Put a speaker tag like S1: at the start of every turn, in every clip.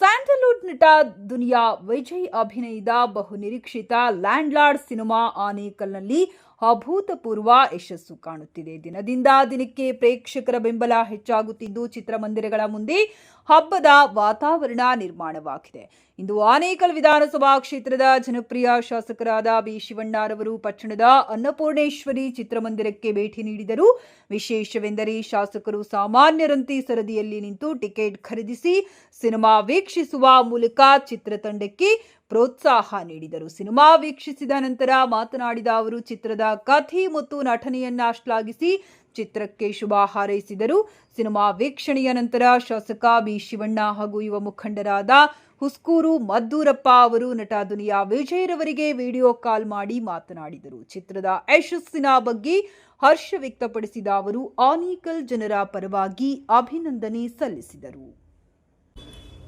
S1: Sandalwood ನಟ ದುನಿಯಾ ವಿಜಯ್ ಅಭಿನಯದ ಬಹುನಿರೀಕ್ಷಿತ ಲ್ಯಾಂಡ್ಲಾರ್ಡ್ ಸಿನಿಮಾ ಆನೇಕಲ್ನಲ್ಲಿ ಅಭೂತಪೂರ್ವ ಯಶಸ್ಸು ಕಾಣುತ್ತಿದೆ. ದಿನದಿಂದ ದಿನಕ್ಕೆ ಪ್ರೇಕ್ಷಕರ ಬೆಂಬಲ ಹೆಚ್ಚಾಗುತ್ತಿದ್ದು ಚಿತ್ರಮಂದಿರಗಳ ಮುಂದೆ ಹಬ್ಬದ ವಾತಾವರಣ ನಿರ್ಮಾಣವಾಗಿದೆ. ಇಂದು ಆನೇಕಲ್ ವಿಧಾನಸಭಾ ಕ್ಷೇತ್ರದ ಜನಪ್ರಿಯ ಶಾಸಕರಾದ ಬಿ ಶಿವಣ್ಣರವರು ಪಟ್ಟಣದ ಅನ್ನಪೂರ್ಣೇಶ್ವರಿ ಚಿತ್ರಮಂದಿರಕ್ಕೆ ಭೇಟಿ ನೀಡಿದರು. ವಿಶೇಷವೆಂದರೆ ಶಾಸಕರು ಸಾಮಾನ್ಯರಂತೆ ಸರದಿಯಲ್ಲಿ ನಿಂತು ಟಿಕೆಟ್ ಖರೀದಿಸಿ ಸಿನಿಮಾ ವೀಕ್ಷಿಸುವ ಮೂಲಕ ಚಿತ್ರತಂಡಕ್ಕೆ ಪ್ರೋತ್ಸಾಹ ನೀಡಿದರು. ಸಿನಿಮಾ ವೀಕ್ಷಿಸಿದ ನಂತರ ಮಾತನಾಡಿದ ಅವರು ಚಿತ್ರದ ಕಥೆ ಮತ್ತು ನಟನೆಯನ್ನ ಶ್ಲಾಘಿಸಿ ಚಿತ್ರಕ್ಕೆ ಶುಭ ಹಾರೈಸಿದರು. ಸಿನಿಮಾ ವೀಕ್ಷಣೆಯ ನಂತರ ಶಾಸಕ ಬಿ ಶಿವಣ್ಣ ಹಾಗೂ ಯುವ ಮುಖಂಡರಾದ ಹುಸ್ಕೂರು ಮದ್ದೂರಪ್ಪ ಅವರು ನಟ ದುನಿಯಾ ವಿಜಯ್ ವಿಡಿಯೋ ಕಾಲ್ ಮಾಡಿ ಮಾತನಾಡಿದರು. ಚಿತ್ರದ ಯಶಸ್ಸಿನ ಬಗ್ಗೆ ಹರ್ಷ ವ್ಯಕ್ತಪಡಿಸಿದ ಅವರು ಆನೇಕಲ್ ಜನರ ಪರವಾಗಿ ಅಭಿನಂದನೆ ಸಲ್ಲಿಸಿದರು.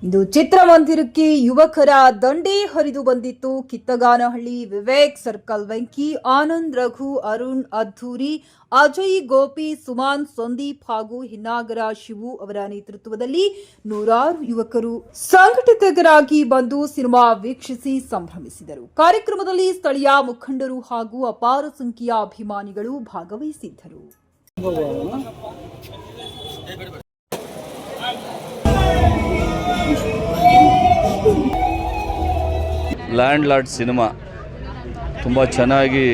S1: ಇಂದು ಚಿತ್ರಮಂದಿರಕ್ಕೆ ಯುವಕರ ದಂಡೇ ಹರಿದು ಬಂದಿತ್ತು. ಕಿತ್ತಗಾನಹಳ್ಳಿ, ವಿವೇಕ್, ಸರ್ಕಲ್ ವೆಂಕಿ, ಆನಂದ್, ರಘು, ಅರುಣ್, ಅದ್ಧೂರಿ, ಅಜಯ್, ಗೋಪಿ, ಸುಮಾನ್, ಸಂದೀಪ್ ಹಾಗೂ ಹಿನ್ನಾಗರ ಶಿವು ಅವರ ನೇತೃತ್ವದಲ್ಲಿ ನೂರಾರು ಯುವಕರು ಸಂಘಟಿತರಾಗಿ ಬಂದು ಸಿನಿಮಾ ವೀಕ್ಷಿಸಿ ಸಂಭ್ರಮಿಸಿದರು. ಕಾರ್ಯಕ್ರಮದಲ್ಲಿ ಸ್ಥಳೀಯ ಮುಖಂಡರು ಹಾಗೂ ಅಪಾರ ಸಂಖ್ಯೆಯ ಅಭಿಮಾನಿಗಳು ಭಾಗವಹಿಸಿದ್ದರು.
S2: ಲ್ಯಾಂಡ್ಲಾರ್ಡ್ ಸಿನಿಮಾ ತುಂಬ ಚೆನ್ನಾಗಿ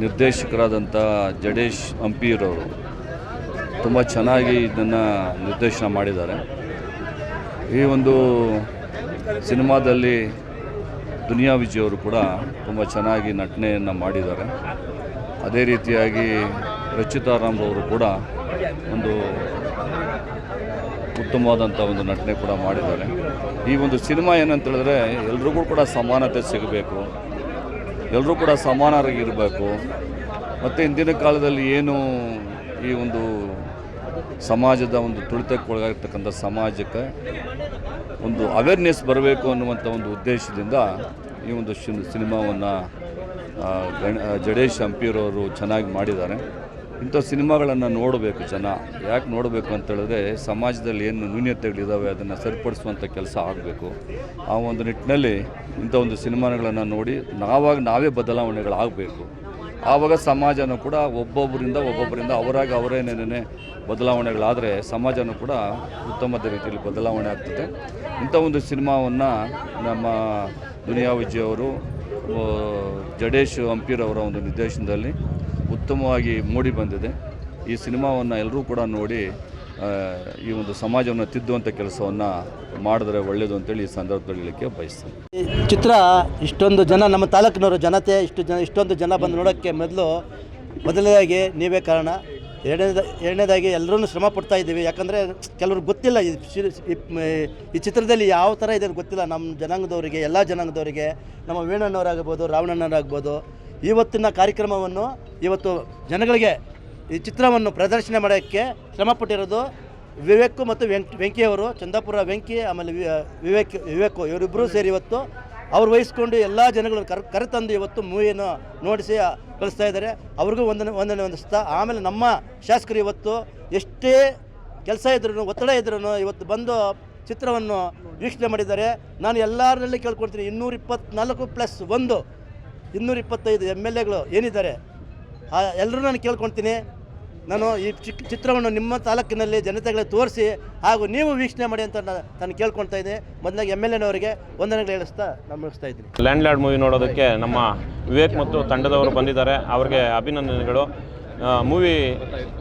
S2: ನಿರ್ದೇಶಕರಾದಂಥ ಜಡೇಶ್ ಹಂಪೀರವರು ತುಂಬ ಚೆನ್ನಾಗಿ ಇದನ್ನು ನಿರ್ದೇಶನ ಮಾಡಿದ್ದಾರೆ. ಈ ಒಂದು ಸಿನಿಮಾದಲ್ಲಿ ದುನಿಯಾ ವಿಜಯ್ ಅವರು ಕೂಡ ತುಂಬ ಚೆನ್ನಾಗಿ ನಟನೆಯನ್ನು ಮಾಡಿದ್ದಾರೆ. ಅದೇ ರೀತಿಯಾಗಿ ರಚಿತಾ ರಾಮ್ ಅವರು ಕೂಡ ಒಂದು ಉತ್ತಮವಾದಂಥ ಒಂದು ನಟನೆ ಕೂಡ ಮಾಡಿದ್ದಾರೆ. ಈ ಒಂದು ಸಿನಿಮಾ ಏನಂತ ಹೇಳಿದ್ರೆ ಎಲ್ರಿಗೂ ಕೂಡ ಸಮಾನತೆ ಸಿಗಬೇಕು, ಎಲ್ಲರೂ ಕೂಡ ಸಮಾನರಾಗಿರಬೇಕು. ಮತ್ತು ಇಂದಿನ ಕಾಲದಲ್ಲಿ ಏನು ಈ ಒಂದು ಸಮಾಜದ ಒಂದು ತುಳಿತಕ್ಕೊಳಗಾಗಿರ್ತಕ್ಕಂಥ ಸಮಾಜಕ್ಕೆ ಒಂದು ಅವೇರ್ನೆಸ್ ಬರಬೇಕು ಅನ್ನುವಂಥ ಒಂದು ಉದ್ದೇಶದಿಂದ ಈ ಒಂದು ಸಿನಿಮಾವನ್ನು ಜಡೇಶ್ ಹಂಪೀರವರು ಚೆನ್ನಾಗಿ ಮಾಡಿದ್ದಾರೆ. ಇಂಥ ಸಿನಿಮಾಗಳನ್ನು ನೋಡಬೇಕು ಜನ. ಯಾಕೆ ನೋಡಬೇಕು ಅಂತ ಹೇಳಿದ್ರೆ ಸಮಾಜದಲ್ಲಿ ಏನು ನ್ಯೂನತೆಗಳಿದ್ದಾವೆ ಅದನ್ನು ಸರಿಪಡಿಸುವಂಥ ಕೆಲಸ ಆಗಬೇಕು. ಆ ಒಂದು ನಿಟ್ಟಿನಲ್ಲಿ ಇಂಥ ಒಂದು ಸಿನಿಮಾಗಳನ್ನು ನೋಡಿ ನಾವೇ ಬದಲಾವಣೆಗಳಾಗಬೇಕು. ಆವಾಗ ಸಮಾಜನೂ ಕೂಡ ಒಬ್ಬೊಬ್ಬರಿಂದ ಅವರೇನೇನೇ ಬದಲಾವಣೆಗಳಾದರೆ ಸಮಾಜನೂ ಕೂಡ ಉತ್ತಮದ ರೀತಿಯಲ್ಲಿ ಬದಲಾವಣೆ ಆಗ್ತದೆ. ಇಂಥ ಒಂದು ಸಿನಿಮಾವನ್ನು ನಮ್ಮ ದುನಿಯಾ ವಿಜಯ್ ಅವರು ಜಡೇಶ್ ಹಂಪೀರವರ ಒಂದು ನಿರ್ದೇಶನದಲ್ಲಿ ಉತ್ತಮವಾಗಿ ಮೂಡಿ ಬಂದಿದೆ. ಈ ಸಿನಿಮಾವನ್ನು ಎಲ್ಲರೂ ಕೂಡ ನೋಡಿ ಈ ಒಂದು ಸಮಾಜವನ್ನು ತಿದ್ದುವಂಥ ಕೆಲಸವನ್ನು ಮಾಡಿದ್ರೆ ಒಳ್ಳೆಯದು ಅಂತೇಳಿ ಈ ಸಂದರ್ಭದಲ್ಲಿ ಹೇಳಲಿಕ್ಕೆ ಬಯಸ್ತೇನೆ.
S3: ಈ ಚಿತ್ರ ಇಷ್ಟೊಂದು ಜನ ನಮ್ಮ ತಾಲೂಕಿನವರು ಜನತೆ ಇಷ್ಟೊಂದು ಜನ ಬಂದು ನೋಡೋಕ್ಕೆ ಮೊದಲನೇದಾಗಿ ನೀವೇ ಕಾರಣ. ಎರಡನೇದಾಗಿ ಎಲ್ಲರೂ ಶ್ರಮ ಪಡ್ತಾ ಇದ್ದೀವಿ. ಯಾಕಂದರೆ ಕೆಲವ್ರಿಗೆ ಗೊತ್ತಿಲ್ಲ ಈ ಚಿತ್ರದಲ್ಲಿ ಯಾವ ಥರ ಇದೆ ಗೊತ್ತಿಲ್ಲ. ನಮ್ಮ ಜನಾಂಗದವರಿಗೆ, ಎಲ್ಲ ಜನಾಂಗದವರಿಗೆ, ನಮ್ಮ ವೇಣಣ್ಣವರಾಗ್ಬೋದು, ರಾವಣಣ್ಣವರಾಗ್ಬೋದು, ಇವತ್ತಿನ ಕಾರ್ಯಕ್ರಮವನ್ನು ಇವತ್ತು ಜನಗಳಿಗೆ ಈ ಚಿತ್ರವನ್ನು ಪ್ರದರ್ಶನ ಮಾಡೋಕ್ಕೆ ಶ್ರಮಪಟ್ಟಿರೋದು ವಿವೇಕ್ ಮತ್ತು ವೆಂಕಿಯವರು, ಚಂದಾಪುರ ವೆಂಕಿ, ಆಮೇಲೆ ವಿವೇಕ್ ಇವರಿಬ್ಬರೂ ಸೇರಿ ಇವತ್ತು ಅವ್ರು ವಹಿಸ್ಕೊಂಡು ಎಲ್ಲ ಜನಗಳನ್ನು ಕರೆತಂದು ಇವತ್ತು ಮೂವಿಯನ್ನು ನೋಡಿಸಿ ಕಳಿಸ್ತಾ ಇದ್ದಾರೆ. ಅವ್ರಿಗೂ ಒಂದನೇ ಹೊಂದಿಸ್ತಾ, ಆಮೇಲೆ ನಮ್ಮ ಶಾಸಕರು ಇವತ್ತು ಎಷ್ಟೇ ಕೆಲಸ ಇದ್ರೂ, ಒತ್ತಡ ಇದ್ರೂ ಇವತ್ತು ಬಂದು ಚಿತ್ರವನ್ನು ವೀಕ್ಷಣೆ ಮಾಡಿದ್ದಾರೆ. ನಾನು ಎಲ್ಲರಲ್ಲಿ ಕೇಳ್ಕೊಳ್ತೀನಿ, 224+1 225 MLAಗಳು ಏನಿದ್ದಾರೆ ಎಲ್ಲರೂ ನಾನು ಕೇಳ್ಕೊಳ್ತೀನಿ. ನಾನು ಈ ಚಿತ್ರವನ್ನು ನಿಮ್ಮ ತಾಲೂಕಿನಲ್ಲಿ ಜನತೆಗಳಿಗೆ ತೋರಿಸಿ ಹಾಗೂ ನೀವು ವೀಕ್ಷಣೆ ಮಾಡಿ ಅಂತ ನಾನು ಕೇಳ್ಕೊಳ್ತಾ ಇದ್ದೀನಿ. ಮೊದಲಾಗಿ MLAನವರಿಗೆ ವಂದನೆಗಳು ಹೇಳಿಸ್ತಾ ನಾನು ಮುಗಿಸ್ತಾ ಇದ್ದೀನಿ.
S4: ಲ್ಯಾಂಡ್ಲಾರ್ಡ್ ಮೂವಿ ನೋಡೋದಕ್ಕೆ ನಮ್ಮ ವಿವೇಕ್ ಮತ್ತು ತಂಡದವರು ಬಂದಿದ್ದಾರೆ. ಅವರಿಗೆ ಅಭಿನಂದನೆಗಳು. ಮೂವಿ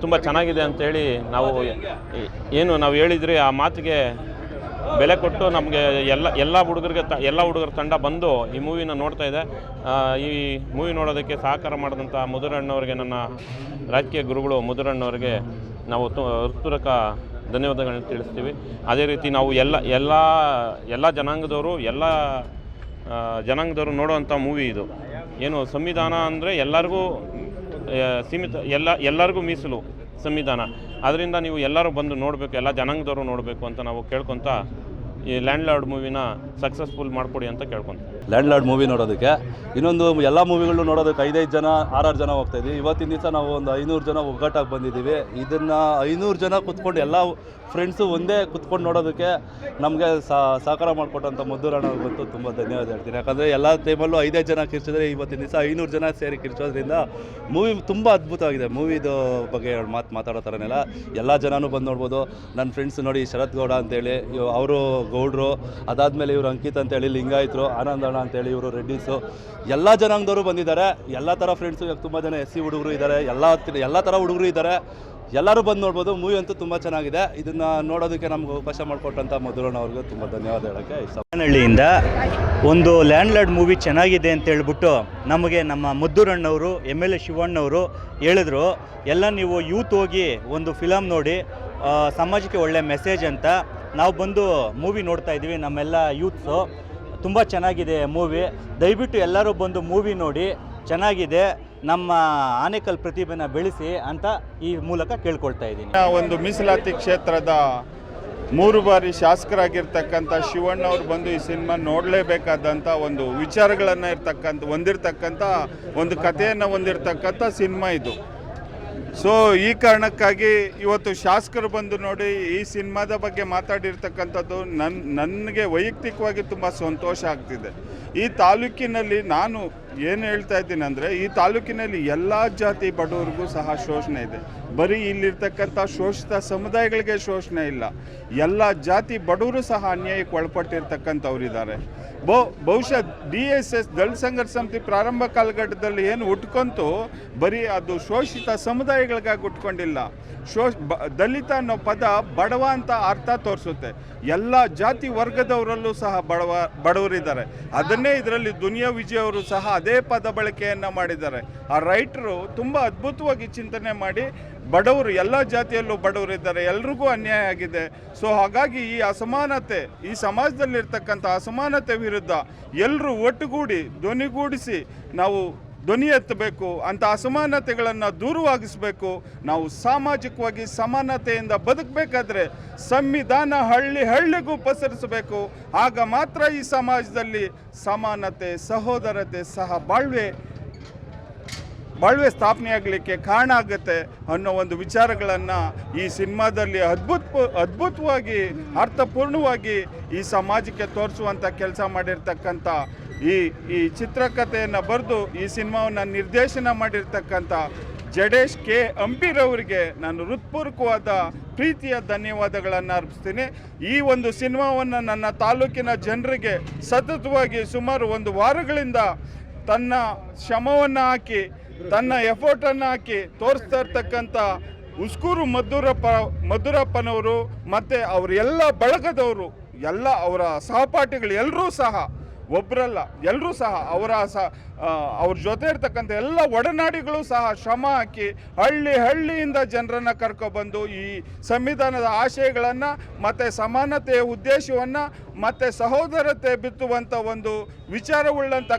S4: ತುಂಬ ಚೆನ್ನಾಗಿದೆ ಅಂತೇಳಿ ನಾವು ಹೇಳಿದ್ರಿ ಆ ಮಾತಿಗೆ ಬೆಲೆ ಕೊಟ್ಟು ನಮಗೆ ಎಲ್ಲ ಹುಡುಗರ ತಂಡ ಬಂದು ಈ ಮೂವಿನ ನೋಡ್ತಾ ಇದೆ. ಈ ಮೂವಿ ನೋಡೋದಕ್ಕೆ ಸಹಕಾರ ಮಾಡಿದಂಥ ಮುದುರಣ್ಣವರಿಗೆ, ನನ್ನ ರಾಜಕೀಯ ಗುರುಗಳು ಮುದುರಣ್ಣವರಿಗೆ ನಾವು ಹೃತ್ಪೂರ್ವಕ ಧನ್ಯವಾದಗಳನ್ನ ತಿಳಿಸ್ತೀವಿ. ಅದೇ ರೀತಿ ನಾವು ಎಲ್ಲ ಜನಾಂಗದವರು ನೋಡುವಂಥ ಮೂವಿ ಇದು. ಏನು ಸಂವಿಧಾನ ಅಂದರೆ ಎಲ್ಲರಿಗೂ ಸೀಮಿತ, ಎಲ್ಲರಿಗೂ ಮೀಸಲು ಸಂವಿಧಾನ. ಅದರಿಂದ ನೀವು ಎಲ್ಲರೂ ಬಂದು ನೋಡಬೇಕು, ಎಲ್ಲ ಜನಾಂಗದವರು ನೋಡಬೇಕು ಅಂತ ನಾವು ಕೇಳ್ಕೊತ ಈ ಲ್ಯಾಂಡ್ ಲಾರ್ಡ್ ಮೂವಿನ ಸಕ್ಸಸ್ಫುಲ್ ಮಾಡಿಕೊಡಿ ಅಂತ ಕೇಳ್ಕೊತೀನಿ.
S5: ಲ್ಯಾಂಡ್ ಲಾರ್ಡ್ ಮೂವಿ ನೋಡೋದಕ್ಕೆ ಇನ್ನೊಂದು ಎಲ್ಲ ಮೂವಿಗಳು ನೋಡೋದಕ್ಕೆ 5-5 ಜನ 6-6 ಜನ ಹೋಗ್ತಾಯಿದ್ವಿ. ಇವತ್ತಿನ ದಿವಸ ನಾವು ಒಂದು 500 ಜನ ಒಗ್ಗಟ್ಟಾಗಿ ಬಂದಿದ್ದೀವಿ. ಇದನ್ನು 500 ಜನ ಕುತ್ಕೊಂಡು ಎಲ್ಲ ಫ್ರೆಂಡ್ಸು ಒಂದೇ ಕುತ್ಕೊಂಡು ನೋಡೋದಕ್ಕೆ ನಮಗೆ ಸಹಕಾರ ಮಾಡಿಕೊಟ್ಟಂಥ ಮದ್ದೂರಣ್ಣವ್ರಿಗಂತೂ ತುಂಬ ಧನ್ಯವಾದ ಹೇಳ್ತೀನಿ. ಯಾಕಂದರೆ ಎಲ್ಲ ಟೈಮಲ್ಲೂ 5-5 ಜನ ಕಿರ್ಚಿದ್ರೆ ಇವತ್ತಿನ ದಿವಸ 500 ಜನ ಸೇರಿ ಕಿರ್ಚೋದ್ರಿಂದ ಮೂವಿ ತುಂಬ ಅದ್ಭುತವಾಗಿದೆ. ಮೂವಿದು ಬಗ್ಗೆ ಮಾತಾಡೋ ಥರನೆಲ್ಲ ಎಲ್ಲ ಜನನೂ ಬಂದು ನೋಡ್ಬೋದು. ನನ್ನ ಫ್ರೆಂಡ್ಸ್ ನೋಡಿ ಶರತ್ ಗೌಡ ಅಂತೇಳಿ ಅವರು ಗೌಡ್ರು, ಅದಾದಮೇಲೆ ಇವರು ಅಂಕಿತ್ ಅಂತೇಳಿ ಲಿಂಗಾಯತರು, ಆನಂದಣ್ಣ ಅಂತೇಳಿ ಇವರು ರೆಡ್ಡಿಸು, ಎಲ್ಲ ಜನಾಂಗದವರು ಬಂದಿದ್ದಾರೆ. ಎಲ್ಲ ಥರ ಫ್ರೆಂಡ್ಸು ಇವಾಗ ತುಂಬ ಜನ SC ಹುಡುಗರು ಇದ್ದಾರೆ, ಎಲ್ಲ ಥರ ಹುಡುಗರು ಇದ್ದಾರೆ. ಎಲ್ಲರೂ ಬಂದು ನೋಡ್ಬೋದು. ಮೂವಿ ಅಂತೂ ತುಂಬ ಚೆನ್ನಾಗಿದೆ. ಇದನ್ನು ನೋಡೋದಕ್ಕೆ ನಮ್ಗೆ ಅವಕಾಶ ಮಾಡಿಕೊಟ್ಟಂಥ ಮಧುರಣ್ಣವ್ರಿಗೆ ತುಂಬ ಧನ್ಯವಾದ ಹೇಳೋಕ್ಕೆ ಇಷ್ಟ.
S6: ಹಳ್ಳಿಯಿಂದ ಒಂದು ಲ್ಯಾಂಡ್ ಲಾರ್ಡ್ ಮೂವಿ ಚೆನ್ನಾಗಿದೆ ಅಂತ ಹೇಳ್ಬಿಟ್ಟು ನಮಗೆ ನಮ್ಮ ಮದ್ದೂರಣ್ಣವರು MLA ಶಿವಣ್ಣವರು ಹೇಳಿದ್ರು, ಎಲ್ಲ ನೀವು ಯೂತ್ ಹೋಗಿ ಒಂದು ಫಿಲಮ್ ನೋಡಿ, ಸಮಾಜಕ್ಕೆ ಒಳ್ಳೆ ಮೆಸೇಜ್ ಅಂತ. ನಾವು ಬಂದು ಮೂವಿ ನೋಡ್ತಾ ಇದ್ದೀವಿ, ನಮ್ಮೆಲ್ಲ ಯೂತ್ಸು. ತುಂಬ ಚೆನ್ನಾಗಿದೆ ಮೂವಿ, ದಯವಿಟ್ಟು ಎಲ್ಲರೂ ಬಂದು ಮೂವಿ ನೋಡಿ, ಚೆನ್ನಾಗಿದೆ, ನಮ್ಮ ಆನೇಕಲ್ ಪ್ರತಿಭೆನ ಬೆಳೆಸಿ ಅಂತ ಈ ಮೂಲಕ ಕೇಳ್ಕೊಳ್ತಾ ಇದ್ದೀನಿ.
S7: ಒಂದು ಮೀಸಲಾತಿ ಕ್ಷೇತ್ರದ 3 ಬಾರಿ ಶಾಸಕರಾಗಿರ್ತಕ್ಕಂಥ ಶಿವಣ್ಣವ್ರು ಬಂದು ಈ ಸಿನಿಮಾ ನೋಡಲೇಬೇಕಾದಂಥ ಒಂದು ವಿಚಾರಗಳನ್ನು ಹೊಂದಿರತಕ್ಕಂಥ ಒಂದು ಕಥೆಯನ್ನು ಹೊಂದಿರತಕ್ಕಂಥ ಸಿನಿಮಾ ಇದು. ಸೊ ಈ ಕಾರಣಕ್ಕಾಗಿ ಇವತ್ತು ಶಾಸಕರು ಬಂದು ನೋಡಿ ಈ ಸಿನಿಮಾದ ಬಗ್ಗೆ ಮಾತಾಡಿರ್ತಕ್ಕಂಥದ್ದು ನನಗೆ ವೈಯಕ್ತಿಕವಾಗಿ ತುಂಬ ಸಂತೋಷ ಆಗ್ತಿದೆ. ಈ ತಾಲೂಕಿನಲ್ಲಿ ನಾನು ಏನು ಹೇಳ್ತಾ ಇದ್ದೀನಿ ಅಂದರೆ, ಈ ತಾಲೂಕಿನಲ್ಲಿ ಎಲ್ಲ ಜಾತಿ ಬಡವರಿಗೂ ಸಹ ಶೋಷಣೆ ಇದೆ. ಬರೀ ಇಲ್ಲಿರ್ತಕ್ಕಂಥ ಶೋಷಿತ ಸಮುದಾಯಗಳಿಗೆ ಶೋಷಣೆ ಇಲ್ಲ, ಎಲ್ಲ ಜಾತಿ ಬಡವರು ಸಹ ಅನ್ಯಾಯಕ್ಕೆ ಒಳಪಟ್ಟಿರ್ತಕ್ಕಂಥವ್ರಿದ್ದಾರೆ. ಬಹುಶಃ DSS ದಲಿತ ಸಂಘರ್ಷ ಸಮಿತಿ ಪ್ರಾರಂಭ ಕಾಲಘಟ್ಟದಲ್ಲಿ ಏನು ಹುಟ್ಕೊಂತು, ಬರೀ ಅದು ಶೋಷಿತ ಸಮುದಾಯಗಳಿಗಾಗಿ ಹುಟ್ಕೊಂಡಿಲ್ಲ. ದಲಿತ ಅನ್ನೋ ಪದ ಬಡವ ಅಂತ ಅರ್ಥ ತೋರಿಸುತ್ತೆ. ಎಲ್ಲ ಜಾತಿ ವರ್ಗದವರಲ್ಲೂ ಸಹ ಬಡವರಿದ್ದಾರೆ. ಅದನ್ನೇ ಇದರಲ್ಲಿ ದುನಿಯಾ ವಿಜಯ್ ಅವರು ಸಹ ಅದೇ ಪದ ಬಳಕೆಯನ್ನು ಮಾಡಿದ್ದಾರೆ. ಆ ರೈಟರು ತುಂಬ ಅದ್ಭುತವಾಗಿ ಚಿಂತನೆ ಮಾಡಿ, ಬಡವರು ಎಲ್ಲ ಜಾತಿಯಲ್ಲೂ ಬಡವರಿದ್ದಾರೆ, ಎಲ್ರಿಗೂ ಅನ್ಯಾಯ ಆಗಿದೆ. ಸೊ ಹಾಗಾಗಿ ಈ ಅಸಮಾನತೆ, ಈ ಸಮಾಜದಲ್ಲಿರ್ತಕ್ಕಂಥ ಅಸಮಾನತೆ ವಿರುದ್ಧ ಎಲ್ಲರೂ ಒಟ್ಟುಗೂಡಿ ಧ್ವನಿಗೂಡಿಸಿ ನಾವು ಧ್ವನಿ ಎತ್ತಬೇಕು. ಅಂಥ ಅಸಮಾನತೆಗಳನ್ನು ದೂರವಾಗಿಸಬೇಕು. ನಾವು ಸಾಮಾಜಿಕವಾಗಿ ಸಮಾನತೆಯಿಂದ ಬದುಕಬೇಕಾದ್ರೆ ಸಂವಿಧಾನ ಹಳ್ಳಿಗೂ ಪಸರಿಸಬೇಕು. ಆಗ ಮಾತ್ರ ಈ ಸಮಾಜದಲ್ಲಿ ಸಮಾನತೆ, ಸಹೋದರತೆ ಸಹ ಬಾಳ್ವೆ ಸ್ಥಾಪನೆಯಾಗಲಿಕ್ಕೆ ಕಾರಣ ಆಗುತ್ತೆ ಅನ್ನೋ ಒಂದು ವಿಚಾರಗಳನ್ನು ಈ ಸಿನಿಮಾದಲ್ಲಿ ಅದ್ಭುತವಾಗಿ ಅರ್ಥಪೂರ್ಣವಾಗಿ ಈ ಸಮಾಜಕ್ಕೆ ತೋರಿಸುವಂಥ ಕೆಲಸ ಮಾಡಿರ್ತಕ್ಕಂಥ ಈ ಚಿತ್ರಕಥೆಯನ್ನು ಬರೆದು ಈ ಸಿನಿಮಾವನ್ನು ನಿರ್ದೇಶನ ಮಾಡಿರ್ತಕ್ಕಂಥ ಜಡೇಶ್ K. ಅಂಪಿರವರಿಗೆ ನಾನು ಹೃತ್ಪೂರ್ವಕವಾದ ಪ್ರೀತಿಯ ಧನ್ಯವಾದಗಳನ್ನು ಅರ್ಪಿಸ್ತೀನಿ. ಈ ಒಂದು ಸಿನಿಮಾವನ್ನು ನನ್ನ ತಾಲೂಕಿನ ಜನರಿಗೆ ಸತತವಾಗಿ ಸುಮಾರು 1 ವಾರಗಳಿಂದ ತನ್ನ ಶ್ರಮವನ್ನು ಹಾಕಿ, ತನ್ನ ಎಫರ್ಟನ್ನು ಹಾಕಿ ತೋರಿಸ್ತಾ ಇರ್ತಕ್ಕಂಥ ಉಸ್ಕೂರು ಮದ್ದೂರಪ್ಪನವರು ಮತ್ತು ಅವರೆಲ್ಲ ಬಳಗದವರು, ಎಲ್ಲ ಅವರ ಸಹಪಾಠಿಗಳು ಎಲ್ಲರೂ ಸಹ, ಒಬ್ಬರಲ್ಲ ಎಲ್ಲರೂ ಸಹ ಅವ್ರ ಜೊತೆ ಇರ್ತಕ್ಕಂಥ ಎಲ್ಲ ಒಡನಾಡಿಗಳು ಸಹ ಶ್ರಮ ಹಾಕಿ ಹಳ್ಳಿಯಿಂದ ಜನರನ್ನು ಕರ್ಕೊಬಂದು ಈ ಸಂವಿಧಾನದ ಆಶಯಗಳನ್ನು ಮತ್ತು ಸಮಾನತೆಯ ಉದ್ದೇಶವನ್ನು ಮತ್ತು ಸಹೋದರತೆ ಬಿತ್ತುವಂಥ ಒಂದು ವಿಚಾರವುಳ್ಳಂಥ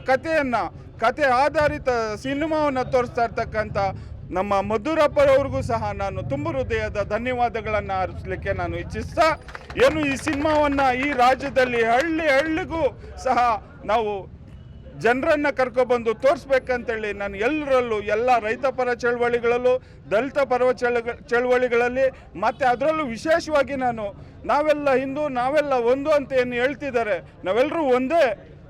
S7: ಕತೆ ಆಧಾರಿತ ಸಿನಿಮಾವನ್ನು ತೋರಿಸ್ತಾ ಇರ್ತಕ್ಕಂಥ ನಮ್ಮ ಮದ್ದೂರಪ್ಪರವ್ರಿಗೂ ಸಹ ನಾನು ತುಂಬ ಹೃದಯದ ಧನ್ಯವಾದಗಳನ್ನು ಅರ್ಪಿಸಲಿಕ್ಕೆ ನಾನು ಇಚ್ಛಿಸ್ತಾ, ಏನು ಈ ಸಿನಿಮಾವನ್ನು ಈ ರಾಜ್ಯದಲ್ಲಿ ಹಳ್ಳಿಗೂ ಸಹ ನಾವು ಜನರನ್ನು ಕರ್ಕೊಬಂದು ತೋರಿಸ್ಬೇಕಂತೇಳಿ ನಾನು ಎಲ್ಲರಲ್ಲೂ, ಎಲ್ಲ ರೈತ ಪರ ಚಳವಳಿಗಳಲ್ಲೂ, ದಲಿತ ಪರ ಚಳವಳಿಗಳಲ್ಲಿ ಮತ್ತು ಅದರಲ್ಲೂ ವಿಶೇಷವಾಗಿ ನಾವೆಲ್ಲ ಹಿಂದೂ, ನಾವೆಲ್ಲ ಒಂದು ಅಂತ ಏನು ಹೇಳ್ತಿದ್ದಾರೆ, ನಾವೆಲ್ಲರೂ ಒಂದೇ.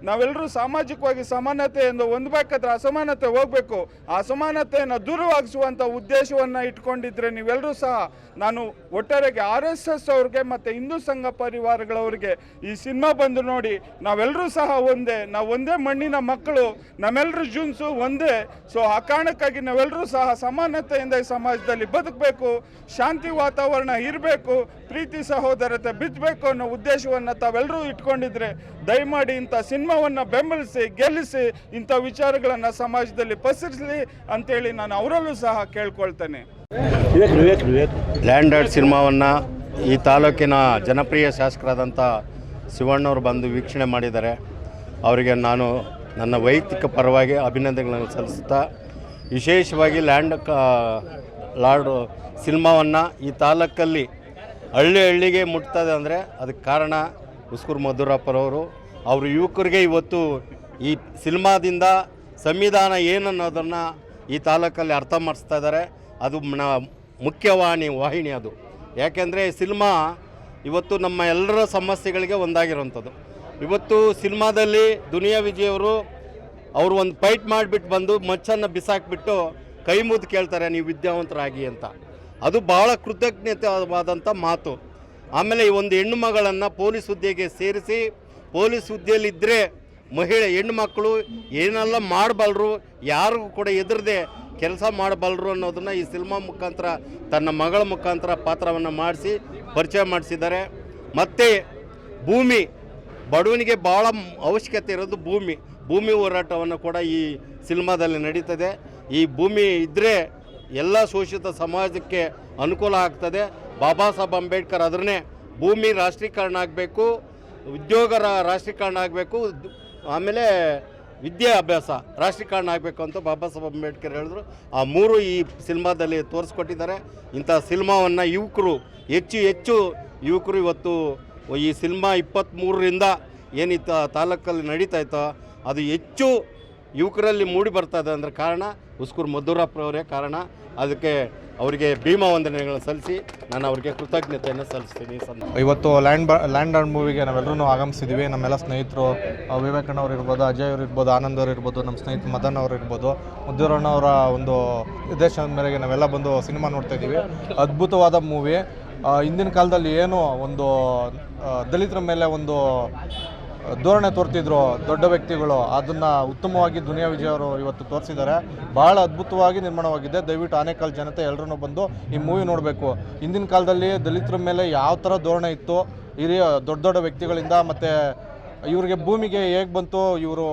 S7: ನಾವೆಲ್ಲರೂ ಸಾಮಾಜಿಕವಾಗಿ ಸಮಾನತೆಯಿಂದ ಹೊಂದಬೇಕಾದ್ರೆ ಅಸಮಾನತೆ ಹೋಗಬೇಕು. ಆ ಅಸಮಾನತೆಯನ್ನು ದೂರವಾಗಿಸುವಂಥ ಉದ್ದೇಶವನ್ನು ಇಟ್ಕೊಂಡಿದ್ರೆ ನೀವೆಲ್ಲರೂ ಸಹ, ನಾನು ಒಟ್ಟಾರೆಗೆ RSS ಅವ್ರಿಗೆ ಮತ್ತು ಹಿಂದೂ ಸಂಘ ಪರಿವಾರಗಳವ್ರಿಗೆ ಈ ಸಿನಿಮಾ ಬಂದು ನೋಡಿ, ನಾವೆಲ್ಲರೂ ಸಹ ಒಂದೇ, ನಾವು ಒಂದೇ ಮಣ್ಣಿನ ಮಕ್ಕಳು, ನಮ್ಮೆಲ್ಲರ ಜೂನ್ಸು ಒಂದೇ. ಸೊ ಆ ಕಾರಣಕ್ಕಾಗಿ ನಾವೆಲ್ಲರೂ ಸಹ ಸಮಾನತೆಯಿಂದ ಈ ಸಮಾಜದಲ್ಲಿ ಬದುಕಬೇಕು, ಶಾಂತಿ ವಾತಾವರಣ ಇರಬೇಕು, ಪ್ರೀತಿ ಸಹೋದರತೆ ಬಿತ್ತಬೇಕು ಅನ್ನೋ ಉದ್ದೇಶವನ್ನು ತಾವೆಲ್ಲರೂ ಇಟ್ಕೊಂಡಿದ್ರೆ ದಯಮಾಡಿ ಇಂಥ ಸಿನಿಮಾವನ್ನು ಬೆಂಬಲಿಸಿ, ಗೆಲ್ಲಿಸಿ, ಇಂಥ ವಿಚಾರಗಳನ್ನು ಸಮಾಜದಲ್ಲಿ ಪಸರಿಸಲಿ ಅಂತೇಳಿ ನಾನು ಅವರಲ್ಲೂ ಸಹ ಕೇಳ್ಕೊಳ್ತೇನೆ.
S8: ಲ್ಯಾಂಡ್ ಲಾರ್ಡ್ ಸಿನಿಮಾವನ್ನು ಈ ತಾಲೂಕಿನ ಜನಪ್ರಿಯ ಶಾಸಕರಾದಂಥ ಶಿವಣ್ಣವರು ಬಂದು ವೀಕ್ಷಣೆ ಮಾಡಿದ್ದಾರೆ. ಅವರಿಗೆ ನಾನು ನನ್ನ ವೈಯಕ್ತಿಕ ಪರವಾಗಿ ಅಭಿನಂದನೆಗಳನ್ನು ಸಲ್ಲಿಸುತ್ತಾ, ವಿಶೇಷವಾಗಿ ಲ್ಯಾಂಡ್ ಲಾರ್ಡ್ ಸಿನಿಮಾವನ್ನು ಈ ತಾಲೂಕಲ್ಲಿ ಹಳ್ಳಿಗೆ ಮುಟ್ತದೆ ಅಂದರೆ ಅದಕ್ಕೆ ಕಾರಣ ಉಸ್ಕೂರು ಮಧುರಪ್ಪರವರು. ಅವರು ಯುವಕರಿಗೆ ಇವತ್ತು ಈ ಸಿನಿಮಾದಿಂದ ಸಂವಿಧಾನ ಏನನ್ನೋದನ್ನು ಈ ತಾಲೂಕಲ್ಲಿ ಅರ್ಥ ಮಾಡಿಸ್ತಾ ಇದ್ದಾರೆ. ಅದು ಮುಖ್ಯವಾಹಿನಿ ಅದು. ಯಾಕೆಂದರೆ ಸಿನಿಮಾ ಇವತ್ತು ನಮ್ಮ ಎಲ್ಲರ ಸಮಸ್ಯೆಗಳಿಗೆ ಒಂದಾಗಿರೋವಂಥದ್ದು. ಇವತ್ತು ಸಿನಿಮಾದಲ್ಲಿ ದುನಿಯಾ ವಿಜಯವರು ಅವರು ಒಂದು ಫೈಟ್ ಮಾಡಿಬಿಟ್ಟು ಬಂದು ಮಚ್ಚನ್ನು ಬಿಸಾಕ್ಬಿಟ್ಟು ಕೈ ಮುದ್ದು ಕೇಳ್ತಾರೆ, ನೀವು ವಿದ್ಯಾವಂತರಾಗಿ ಅಂತ. ಅದು ಭಾಳ ಕೃತಜ್ಞತೆವಾದಂಥ ಮಾತು. ಆಮೇಲೆ ಈ ಒಂದು ಹೆಣ್ಣು ಮಗಳನ್ನು ಪೊಲೀಸ್ ಹುದ್ದೆಗೆ ಸೇರಿಸಿ, ಪೊಲೀಸ್ ಹುದ್ದೆಯಲ್ಲಿದ್ದರೆ ಹೆಣ್ಣು ಮಕ್ಕಳು ಏನೆಲ್ಲ ಮಾಡಬಲ್ಲರು, ಯಾರಿಗೂ ಕೂಡ ಎದುರದೆ ಕೆಲಸ ಮಾಡಬಲ್ಲರು ಅನ್ನೋದನ್ನು ಈ ಸಿನಿಮಾ ಮುಖಾಂತರ ತನ್ನ ಮಗಳ ಮುಖಾಂತರ ಪಾತ್ರವನ್ನು ಮಾಡಿಸಿ ಪರಿಚಯ ಮಾಡಿಸಿದ್ದಾರೆ. ಮತ್ತು ಬಡವನಿಗೆ ಭಾಳ ಅವಶ್ಯಕತೆ ಇರೋದು ಭೂಮಿ ಹೋರಾಟವನ್ನು ಕೂಡ ಈ ಸಿನಿಮಾದಲ್ಲಿ ನಡೀತದೆ. ಈ ಭೂಮಿ ಇದ್ದರೆ ಎಲ್ಲ ಶೋಷಿತ ಸಮಾಜಕ್ಕೆ ಅನುಕೂಲ ಆಗ್ತದೆ. ಬಾಬಾ ಸಾಹೇಬ್ ಅಂಬೇಡ್ಕರ್ ಅದನ್ನೇ ಭೂಮಿ ರಾಷ್ಟ್ರೀಕರಣ ಆಗಬೇಕು, ಉದ್ಯೋಗ ರಾಷ್ಟ್ರೀಕರಣ ಆಗಬೇಕು, ಆಮೇಲೆ ವಿದ್ಯಾಭ್ಯಾಸ ರಾಷ್ಟ್ರೀಕರಣ ಆಗಬೇಕು ಅಂತ ಬಾಬಾ ಸಾಹೇಬ್ ಅಂಬೇಡ್ಕರ್ ಹೇಳಿದ್ರು. ಆ ಮೂರು ಈ ಸಿನಿಮಾದಲ್ಲಿ ತೋರಿಸ್ಕೊಟ್ಟಿದ್ದಾರೆ. ಇಂಥ ಸಿನಿಮಾವನ್ನು ಹೆಚ್ಚು ಯುವಕರು ಇವತ್ತು ಈ ಸಿನಿಮಾ 23ರಿಂದ ಏನಿತ್ತು ತಾಲೂಕಲ್ಲಿ ನಡೀತಾ ಇತ್ತೋ ಅದು ಹೆಚ್ಚು ಯುವಕರಲ್ಲಿ ಮೂಡಿ ಬರ್ತದೆ ಅಂದರೆ ಕಾರಣ ಉಸ್ಕೂರು ಮಧುರಪ್ಪರವರೇ ಕಾರಣ. ಅದಕ್ಕೆ ಅವರಿಗೆ ಭೀಮಾ ವಂದನೆಗಳನ್ನು ಸಲ್ಲಿಸಿ ನಾನು ಅವರಿಗೆ ಕೃತಜ್ಞತೆಯನ್ನು ಸಲ್ಲಿಸ್ತೀನಿ.
S9: ಇವತ್ತು ಲ್ಯಾಂಡ್ ಮೂವಿಗೆ ನಾವೆಲ್ಲರೂ ಆಗಮಿಸಿದ್ದೀವಿ. ನಮ್ಮೆಲ್ಲ ಸ್ನೇಹಿತರು, ವಿವೇಕಣ್ಣ ಅವರು ಇರ್ಬೋದು, ಅಜಯ್ ಅವರು ಇರ್ಬೋದು, ಆನಂದ್ ಅವರು ಇರ್ಬೋದು, ನಮ್ಮ ಸ್ನೇಹಿತರು ಮದನ್ ಅವರು ಇರ್ಬೋದು, ಮುದ್ದೂರಣ್ಣವರ ಒಂದು ನಿರ್ದೇಶನದ ಮೇರೆಗೆ ನಾವೆಲ್ಲ ಬಂದು ಸಿನಿಮಾ ನೋಡ್ತಾ ಇದ್ದೀವಿ. ಅದ್ಭುತವಾದ ಮೂವಿ. ಹಿಂದಿನ ಕಾಲದಲ್ಲಿ ಏನು ಒಂದು ದಲಿತರ ಮೇಲೆ ಒಂದು ಧೋರಣೆ ತೋರ್ತಿದ್ರು ದೊಡ್ಡ ವ್ಯಕ್ತಿಗಳು, ಅದನ್ನು ಉತ್ತಮವಾಗಿ ದುನಿಯಾ ವಿಜಯ್ ಅವರು ಇವತ್ತು ತೋರಿಸಿದ್ದಾರೆ. ಭಾಳ ಅದ್ಭುತವಾಗಿ ನಿರ್ಮಾಣವಾಗಿದೆ. ದಯವಿಟ್ಟು ಆನೇಕಲ್ ಜನತೆ ಎಲ್ಲರೂ ಬಂದು ಈ ಮೂವಿ ನೋಡಬೇಕು. ಹಿಂದಿನ ಕಾಲದಲ್ಲಿ ದಲಿತರ ಮೇಲೆ ಯಾವ ಥರ ಧೋರಣೆ ಇತ್ತು, ಹಿರಿಯ ದೊಡ್ಡ ವ್ಯಕ್ತಿಗಳಿಂದ, ಮತ್ತು ಇವರಿಗೆ ಭೂಮಿಗೆ ಹೇಗೆ ಬಂತು, ಇವರು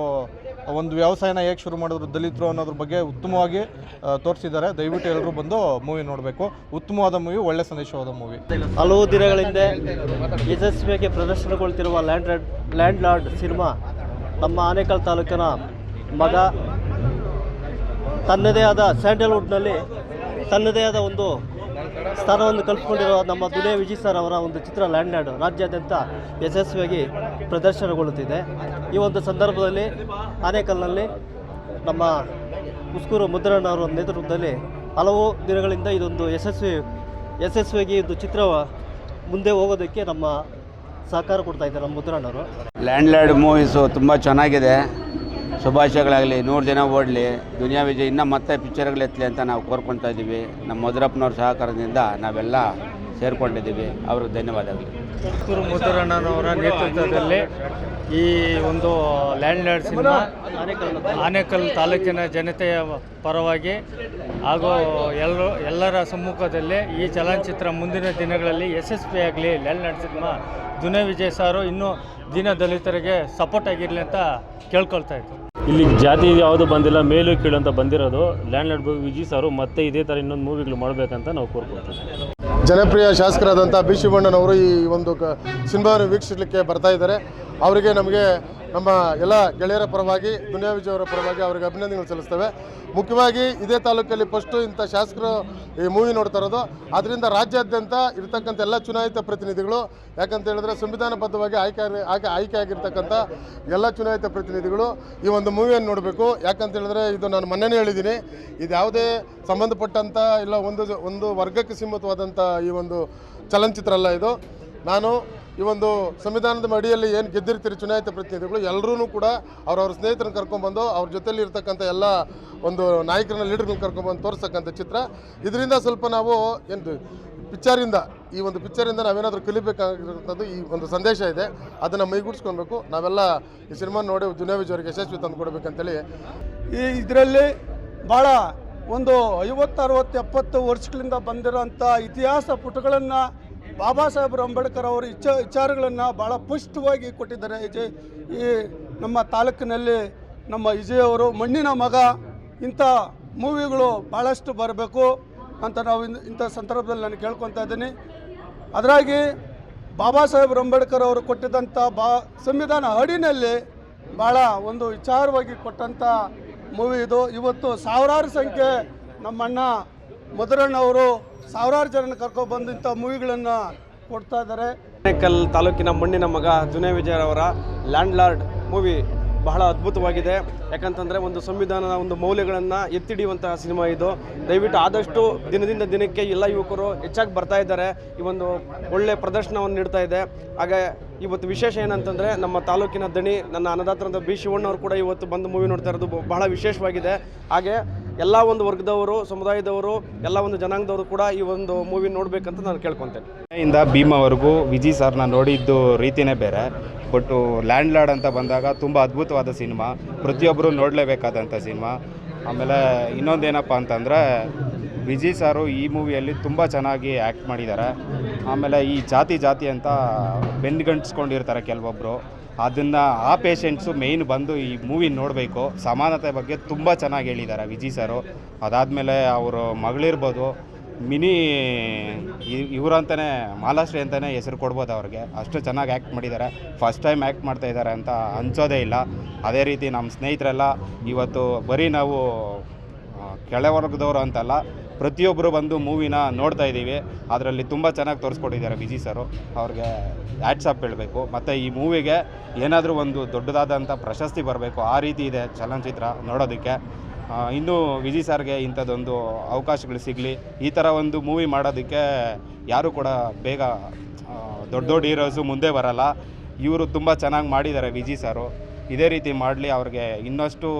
S9: ಒಂದು ವ್ಯವಸಾಯನ ಹೇಗೆ ಶುರು ಮಾಡಿದ್ರು ದಲಿತರು ಅನ್ನೋದ್ರ ಬಗ್ಗೆ ಉತ್ತಮವಾಗಿ ತೋರಿಸಿದ್ದಾರೆ. ದಯವಿಟ್ಟು ಎಲ್ಲರೂ ಬಂದು ಮೂವಿ ನೋಡಬೇಕು. ಉತ್ತಮವಾದ ಮೂವಿ, ಒಳ್ಳೆ ಸಂದೇಶವಾದ ಮೂವಿ.
S3: ಹಲವು ದಿನಗಳಿಂದ ಯಶಸ್ವಿಯಾಗಿ ಪ್ರದರ್ಶನಗೊಳ್ತಿರುವ ಲ್ಯಾಂಡ್ ಲಾರ್ಡ್ ಸಿನಿಮಾ ನಮ್ಮ ಆನೇಕಲ್ ತಾಲೂಕಿನ ಮಗ ತನ್ನದೇ ಆದ ಸ್ಯಾಂಡಲ್ವುಡ್ನಲ್ಲಿ ತನ್ನದೇ ಆದ ಒಂದು ಸ್ಥಾನವನ್ನು ಕಲ್ಪಿಸಿಕೊಂಡಿರುವ ನಮ್ಮ ದುನಿಯಾ ವಿಜಯ್ ಸರ್ ಅವರ ಒಂದು ಚಿತ್ರ ಲ್ಯಾಂಡ್ ಲಾರ್ಡ್ ರಾಜ್ಯಾದ್ಯಂತ ಯಶಸ್ವಿಯಾಗಿ ಪ್ರದರ್ಶನಗೊಳ್ಳುತ್ತಿದೆ. ಈ ಒಂದು ಸಂದರ್ಭದಲ್ಲಿ ಆನೇಕಲ್ನಲ್ಲಿ ನಮ್ಮ ಉಸ್ಕೂರು ಮುದ್ದರಣ್ಣವರ ನೇತೃತ್ವದಲ್ಲಿ ಹಲವು ದಿನಗಳಿಂದ ಇದೊಂದು ಯಶಸ್ವಿಯಾಗಿ ಇದು ಚಿತ್ರ ಮುಂದೆ ಹೋಗೋದಕ್ಕೆ ನಮ್ಮ ಸಹಕಾರ ಕೊಡ್ತಾ ಇದ್ದಾರೆ ನಮ್ಮ ಮುದ್ದರಣ್ಣವರು.
S10: ಲ್ಯಾಂಡ್ ಲಾರ್ಡ್ ಮೂವೀಸು ತುಂಬ ಚೆನ್ನಾಗಿದೆ. ಶುಭಾಶಯಗಳಾಗಲಿ, 100 ಜನ ಓಡಲಿ, ದುನಿಯಾ ವಿಜಯ್ ಇನ್ನೂ ಮತ್ತೆ ಪಿಕ್ಚರ್ಗಳು ಎತ್ತಲಿ ಅಂತ ನಾವು ಕೋರ್ಕೊಳ್ತಾ ಇದ್ದೀವಿ. ನಮ್ಮ ಮಧುರಪ್ಪನವ್ರ ಸಹಕಾರದಿಂದ ನಾವೆಲ್ಲ ಸೇರಿಕೊಂಡಿದ್ದೀವಿ. ಅವ್ರಿಗೆ ಧನ್ಯವಾದಗಳು.
S11: ಉಸ್ಕೂರು ಮುದ್ದರಣ್ಣನವರ ನೇತೃತ್ವದಲ್ಲಿ ಈ ಒಂದು ಲ್ಯಾಂಡ್ ಲಾರ್ಡ್ ಸಿನಿಮಾ ಆನೇಕಲ್ ತಾಲೂಕಿನ ಜನತೆಯ ಪರವಾಗಿ ಹಾಗೂ ಎಲ್ಲರ ಸಮ್ಮುಖದಲ್ಲಿ ಈ ಚಲನಚಿತ್ರ ಮುಂದಿನ ದಿನಗಳಲ್ಲಿ ಯಶಸ್ವಿಯಾಗಲಿ. Land lord cinema Duniya Vijay ಸಾರು ಇನ್ನೂ ದಲಿತರಿಗೆ ಸಪೋರ್ಟ್ ಆಗಿರಲಿ ಅಂತ ಕೇಳ್ಕೊಳ್ತಾ ಇತ್ತು.
S12: ಇಲ್ಲಿ ಜಾತಿ ಯಾವುದು ಬಂದಿಲ್ಲ, ಮೇಲೂ ಕೀಳು ಅಂತ ಬಂದಿರೋದು. ಲ್ಯಾಂಡ್ ಲಾರ್ಡ್ ವಿಜಯ್ ಸಾರು ಮತ್ತೆ ಇದೇ ಥರ ಇನ್ನೊಂದು ಮೂವಿಗಳು ಮಾಡಬೇಕಂತ ನಾವು ಕೋರ್ಕೊಳ್ತೀವಿ.
S13: ಜನಪ್ರಿಯ ಶಾಸಕರಾದಂಥ ಬಿ ಶಿವಣ್ಣನವರು ಈ ಒಂದು ಸಿನಿಮಾವನ್ನು ವೀಕ್ಷಿಸಲಿಕ್ಕೆ ಬರ್ತಾ ಇದ್ದಾರೆ. ಅವರಿಗೆ ನಮ್ಮ ಎಲ್ಲ ಗೆಳೆಯರ ಪರವಾಗಿ, ದುನಿಯಾ ವಿಜಯ್ ಅವರ ಪರವಾಗಿ ಅವರಿಗೆ ಅಭಿನಂದನೆಗಳು ಸಲ್ಲಿಸ್ತೇವೆ. ಮುಖ್ಯವಾಗಿ ಇದೇ ತಾಲೂಕಲ್ಲಿ ಫಸ್ಟು ಇಂಥ ಶಾಸಕರು ಈ ಮೂವಿ ನೋಡ್ತಾ ಇರೋದು. ಆದ್ದರಿಂದ ರಾಜ್ಯಾದ್ಯಂತ ಇರತಕ್ಕಂಥ ಎಲ್ಲ ಚುನಾಯಿತ ಪ್ರತಿನಿಧಿಗಳು, ಯಾಕಂತ ಹೇಳಿದ್ರೆ ಸಂವಿಧಾನಬದ್ಧವಾಗಿ ಆಯ್ಕೆ ಆಗಿರ್ತಕ್ಕಂಥ ಎಲ್ಲ ಚುನಾಯಿತ ಪ್ರತಿನಿಧಿಗಳು ಈ ಒಂದು ಮೂವಿಯನ್ನು ನೋಡಬೇಕು. ಯಾಕಂತ ಹೇಳಿದ್ರೆ ಇದು ನಾನು ಮೊನ್ನೆನೇ ಹೇಳಿದ್ದೀನಿ, ಇದು ಯಾವುದೇ ಸಂಬಂಧಪಟ್ಟಂಥ ಇಲ್ಲ ಒಂದು ವರ್ಗಕ್ಕೆ ಸೀಮಿತವಾದಂಥ ಈ ಒಂದು ಚಲನಚಿತ್ರ ಅಲ್ಲ ಇದು. ನಾನು ಈ ಒಂದು ಸಂವಿಧಾನದ ಅಡಿಯಲ್ಲಿ ಏನು ಗೆದ್ದಿರ್ತೀರಿ ಚುನಾಯಿತ ಪ್ರತಿನಿಧಿಗಳು ಎಲ್ಲರೂ ಕೂಡ ಅವ್ರವ್ರ ಸ್ನೇಹಿತರನ್ನ ಕರ್ಕೊಂಡ್ಬಂದು ಅವ್ರ ಜೊತೆಯಲ್ಲಿ ಇರ್ತಕ್ಕಂಥ ಎಲ್ಲ ಒಂದು ನಾಯಕರನ್ನ ಲೀಡರ್ಗಳನ್ನ ಕರ್ಕೊಂಡ್ಬಂದು ತೋರಿಸ್ತಕ್ಕಂಥ ಚಿತ್ರ. ಇದರಿಂದ ಸ್ವಲ್ಪ ನಾವು ಏನು ಈ ಒಂದು ಪಿಕ್ಚರಿಂದ ನಾವೇನಾದರೂ ಕಲಿಬೇಕಾಗಿರೋಂಥದ್ದು ಈ ಒಂದು ಸಂದೇಶ ಇದೆ. ಅದನ್ನು ಮೈಗೂಡಿಸ್ಕೊಳ್ಬೇಕು. ನಾವೆಲ್ಲ ಈ ಸಿನಿಮಾ ನೋಡಿ ದುನಿಯಾ ವಿಜಯ್ ಅವರಿಗೆ ಯಶಸ್ವಿ ತಂದು ಕೊಡಬೇಕಂತೇಳಿ
S14: ಇದರಲ್ಲಿ ಭಾಳ ಒಂದು 50, 60, 70 ವರ್ಷಗಳಿಂದ ಬಂದಿರೋಂಥ ಇತಿಹಾಸ ಪುಟಗಳನ್ನು ಬಾಬಾ ಸಾಹೇಬ್ ಅಂಬೇಡ್ಕರ್ ಅವರ ವಿಚಾರಗಳನ್ನು ಭಾಳ ಪುಷ್ಟವಾಗಿ ಕೊಟ್ಟಿದ್ದಾರೆ. ಈ ನಮ್ಮ ತಾಲೂಕಿನಲ್ಲಿ ನಮ್ಮ ವಿಜಯ್ ಅವರು ಮಣ್ಣಿನ ಮಗ, ಇಂಥ ಮೂವಿಗಳು ಭಾಳಷ್ಟು ಬರಬೇಕು ಅಂತ ನಾವು ಇಂಥ ಸಂದರ್ಭದಲ್ಲಿ ನಾನು ಕೇಳ್ಕೊತಾ ಇದ್ದೀನಿ. ಅದರಾಗಿ ಬಾಬಾ ಸಾಹೇಬ್ ಅಂಬೇಡ್ಕರ್ ಅವರು ಕೊಟ್ಟಿದ್ದಂಥ ಸಂವಿಧಾನ ಅಡಿನಲ್ಲಿ ಭಾಳ ಒಂದು ವಿಚಾರವಾಗಿ ಕೊಟ್ಟಂಥ ಮೂವಿ ಇದು. ಇವತ್ತು ಸಾವಿರಾರು ಸಂಖ್ಯೆ ನಮ್ಮಣ್ಣ ಮಧುರಣ್ಣವರು ಸಾವಿರಾರು ಜನ ಕರ್ಕೊಬಂದು ಇಂಥ ಮೂವಿಗಳನ್ನು ಕೊಡ್ತಾ ಇದ್ದಾರೆ.
S15: ಆನೇಕಲ್ ತಾಲೂಕಿನ ಮಣ್ಣಿನ ಮಗ ದುನಿಯಾ ವಿಜಯ್ ಅವರ ಲ್ಯಾಂಡ್ ಲಾರ್ಡ್ ಮೂವಿ ಬಹಳ ಅದ್ಭುತವಾಗಿದೆ. ಯಾಕಂತಂದರೆ ಒಂದು ಸಂವಿಧಾನದ ಒಂದು ಮೌಲ್ಯಗಳನ್ನು ಎತ್ತಿಡಿಯುವಂತಹ ಸಿನಿಮಾ ಇದು. ದಯವಿಟ್ಟು ಆದಷ್ಟು ದಿನದಿಂದ ದಿನಕ್ಕೆ ಎಲ್ಲ ಯುವಕರು ಹೆಚ್ಚಾಗಿ ಬರ್ತಾ ಇದ್ದಾರೆ. ಈ ಒಂದು ಒಳ್ಳೆಯ ಪ್ರದರ್ಶನವನ್ನು ನೀಡ್ತಾ ಇದೆ. ಹಾಗೆ ಇವತ್ತು ವಿಶೇಷ ಏನಂತಂದರೆ ನಮ್ಮ ತಾಲೂಕಿನ ದಣಿ ನನ್ನ ಅನ್ನದಾತರಾದ ಬಿ ಶಿವಣ್ಣವರು ಕೂಡ ಇವತ್ತು ಬಂದು ಮೂವಿ ನೋಡ್ತಾ ಇರೋದು ಬಹಳ ವಿಶೇಷವಾಗಿದೆ. ಹಾಗೆ ಎಲ್ಲ ಒಂದು ವರ್ಗದವರು, ಸಮುದಾಯದವರು, ಎಲ್ಲ ಒಂದು ಜನಾಂಗದವರು ಕೂಡ ಈ ಒಂದು ಮೂವಿ ನೋಡಬೇಕಂತ ನಾನು ಕೇಳ್ಕೊತೇನೆ.
S16: ಇಂದ ಭೀಮವರೆಗೂ ವಿಜಯ್ ಸರ್ನ ನೋಡಿದ್ದು ರೀತಿಯೇ ಬೇರೆ. ಬಟ್ಟು ಲ್ಯಾಂಡ್ ಲಾರ್ಡ್ ಅಂತ ಬಂದಾಗ ತುಂಬ ಅದ್ಭುತವಾದ ಸಿನಿಮಾ, ಪ್ರತಿಯೊಬ್ಬರು ನೋಡಲೇಬೇಕಾದಂಥ ಸಿನಿಮಾ. ಆಮೇಲೆ ಇನ್ನೊಂದೇನಪ್ಪ ಅಂತಂದರೆ ವಿಜಯ್ ಸಾರು ಈ ಮೂವಿಯಲ್ಲಿ ತುಂಬ ಚೆನ್ನಾಗಿ ಆ್ಯಕ್ಟ್ ಮಾಡಿದ್ದಾರೆ. ಆಮೇಲೆ ಈ ಜಾತಿ ಅಂತ ಬೆನ್ನುಗಂಟಿಸ್ಕೊಂಡಿರ್ತಾರೆ ಕೆಲವೊಬ್ಬರು, ಅದನ್ನು ಆ ಪೇಷಂಟ್ಸು ಮೇಯ್ನ್ ಬಂದು ಈ ಮೂವಿ ನೋಡಬೇಕು. ಸಮಾನತೆ ಬಗ್ಗೆ ತುಂಬ ಚೆನ್ನಾಗಿ ಹೇಳಿದ್ದಾರೆ ವಿಜಯ್ ಸರು. ಅದಾದಮೇಲೆ ಅವರು ಮಗಳಿರ್ಬೋದು, ಮಿನಿ ಇವರಂತಲೇ ಮಾಲಾಶ್ರೀ ಅಂತಲೇ ಹೆಸರು ಕೊಡ್ಬೋದು ಅವ್ರಿಗೆ, ಅಷ್ಟು ಚೆನ್ನಾಗಿ ಆ್ಯಕ್ಟ್ ಮಾಡಿದ್ದಾರೆ. ಫಸ್ಟ್ ಟೈಮ್ ಆ್ಯಕ್ಟ್ ಮಾಡ್ತಾಯಿದ್ದಾರೆ ಅಂತ ಅನಿಸೋದೇ ಇಲ್ಲ. ಅದೇ ರೀತಿ ನಮ್ಮ ಸ್ನೇಹಿತರೆಲ್ಲ ಇವತ್ತು ಬರೀ ನಾವು ಕೆಳವರ್ಗದವರು ಅಂತಲ್ಲ, ಪ್ರತಿಯೊಬ್ಬರು ಬಂದು ಮೂವಿನ ನೋಡ್ತಾ ಇದ್ದೀವಿ. ಅದರಲ್ಲಿ ತುಂಬ ಚೆನ್ನಾಗಿ ತೋರಿಸ್ಕೊಟ್ಟಿದ್ದಾರೆ ವಿಜಯ್ ಸರು. ಅವ್ರಿಗೆ ಹ್ಯಾಟ್ಸಾಪ್ ಹೇಳಬೇಕು. ಮತ್ತು ಈ ಮೂವಿಗೆ ಏನಾದರೂ ಒಂದು ದೊಡ್ಡದಾದಂಥ ಪ್ರಶಸ್ತಿ ಬರಬೇಕು, ಆ ರೀತಿ ಇದೆ ಚಲನಚಿತ್ರ ನೋಡೋದಕ್ಕೆ. ಇನ್ನೂ ವಿಜಯ್ ಸರ್ಗೆ ಇಂಥದ್ದೊಂದು ಅವಕಾಶಗಳು ಸಿಗಲಿ. ಈ ಥರ ಒಂದು ಮೂವಿ ಮಾಡೋದಕ್ಕೆ ಯಾರೂ ಕೂಡ ಬೇಗ ದೊಡ್ಡ ಹೀರೋಸು ಮುಂದೆ ಬರಲ್ಲ. ಇವರು ತುಂಬ ಚೆನ್ನಾಗಿ ಮಾಡಿದ್ದಾರೆ ವಿಜಯ್ ಸರು. ಇದೇ ರೀತಿ ಮಾಡಲಿ, ಅವ್ರಿಗೆ ಇನ್ನಷ್ಟು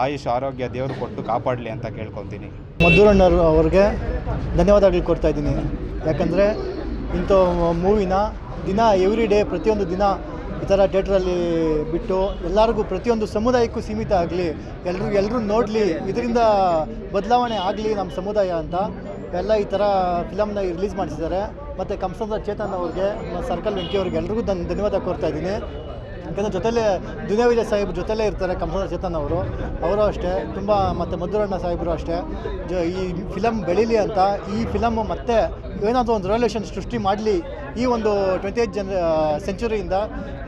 S16: ಆಯುಷ್ ಆರೋಗ್ಯ ದೇವರು ಕೊಟ್ಟು ಕಾಪಾಡಲಿ ಅಂತ ಕೇಳ್ಕೊತೀನಿ.
S17: ಮಧುರಣ್ಣರು ಅವ್ರಿಗೆ ಧನ್ಯವಾದಗಳು ಕೊಡ್ತಾ ಇದ್ದೀನಿ. ಯಾಕಂದರೆ ಇಂಥ ಮೂವಿನ ದಿನ ಎವ್ರಿ ಡೇ ಪ್ರತಿಯೊಂದು ದಿನ ಈ ಥರ ಥಿಯೇಟ್ರಲ್ಲಿ ಬಿಟ್ಟು ಎಲ್ಲರಿಗೂ ಪ್ರತಿಯೊಂದು ಸಮುದಾಯಕ್ಕೂ ಸೀಮಿತ ಆಗಲಿ, ಎಲ್ಲರೂ ನೋಡಲಿ, ಇದರಿಂದ ಬದಲಾವಣೆ ಆಗಲಿ ನಮ್ಮ ಸಮುದಾಯ ಅಂತ ಎಲ್ಲ ಈ ಥರ ಫಿಲಮ್ನ ರಿಲೀಸ್ ಮಾಡಿಸಿದ್ದಾರೆ. ಮತ್ತು ಕಂಸದ ಚೇತನ್ ಅವ್ರಿಗೆ, ಸರ್ಕಲ್ ವೆಂಕಿ ಅವ್ರಿಗೆ ಎಲ್ರಿಗೂ ಧನ್ಯವಾದ ಕೊಡ್ತಾ ಇದ್ದೀನಿ. ಯಾಕಂದರೆ ಜೊತೆಲೇ ದುನಿಯಾ ವಿಜಯ್ ಸಾಹೇಬ್ ಜೊತೆಲೇ ಇರ್ತಾರೆ ಕಂಸದ ಚೇತನ್ ಅವರು ಅಷ್ಟೇ ತುಂಬ, ಮತ್ತು ಮಧುರಣ್ಣ ಸಾಹೇಬರು ಅಷ್ಟೇ. ಈ ಫಿಲಮ್ ಬೆಳೀಲಿ ಅಂತ, ಈ ಫಿಲಮ್ ಮತ್ತೆ ಏನಾದರೂ ಒಂದು ರೆವಲ್ಯೂಷನ್ ಸೃಷ್ಟಿ ಮಾಡಲಿ ಈ ಒಂದು 28th ಸೆಂಚುರಿಯಿಂದ